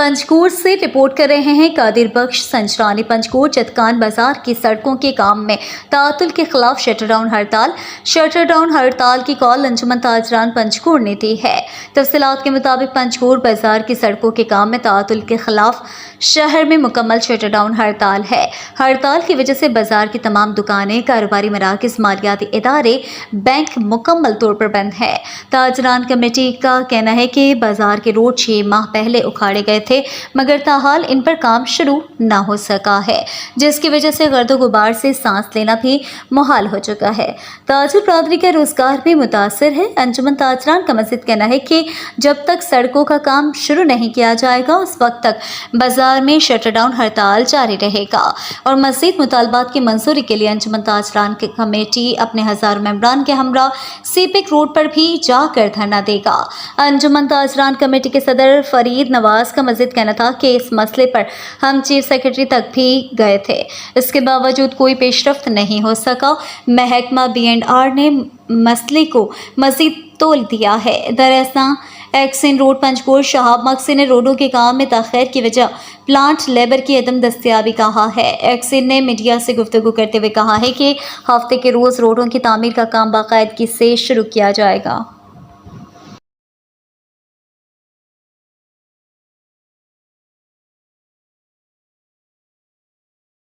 पंचकूट से रिपोर्ट कर रहे हैं कादिर बख्श संचरानी। पंचकूट चतकान बाजार की सड़कों के काम में तातुल के खिलाफ शटरडाउन हड़ताल की कॉल अंजुमन ताजरान पंचकूट ने दी है। तफसीलात के मुताबिक पंचकूट बाजार की सड़कों के काम में तातुल के खिलाफ शहर में मुकम्मल शटरडाउन हड़ताल है। हड़ताल की वजह से बाजार की तमाम दुकानें, कारोबारी मराकज, मालियाती इदारे, बैंक मुकम्मल तौर पर बंद है। ताजरान कमेटी का कहना है कि बाजार के रोड 6 माह पहले उखाड़े गए थे, मगर ताहाल इन पर काम शुरू न हो सका है, जिसकी वजह से गर्दो गुबार से सांस लेना भी मुहाल हो चुका है। ताजुर बरादरी का रोजगार भी मुतासर है। अंजुमन ताजरान का मज़ीद कहना है कि जब तक सड़कों का काम शुरू नहीं किया जाएगा, उस वक्त तक बाजार में शटरडाउन हड़ताल जारी रहेगा और मज़ीद मुतालबात की मंजूरी के लिए अंजुमन ताजरान की कमेटी अपने हज़ारों मेंबरान के हमरा सीपिक रोड पर भी जाकर धरना देगा। अंजुमन ताजरान कमेटी के सदर फरीद नवाज का मज़ीद कहना था कि इस मसले पर हम चीफ सेक्रेटरी तक भी गए थे, इसके बावजूद कोई पेशरफ्त नहीं हो सका। महकमा B&R ने मसले को मज़ीद तोल दिया है। दरअसल एक्सिन रोड पंचकूट शहाब मकसी ने रोडों के काम में ताख़ीर की वजह प्लांट लेबर की अदम दस्तियाबी कहा है। एक्सिन ने मीडिया से गुफ्तगू करते हुए कहा है कि हफ्ते के रोज़ रोडों की तामीर का काम बाकायदगी से शुरू किया जाएगा।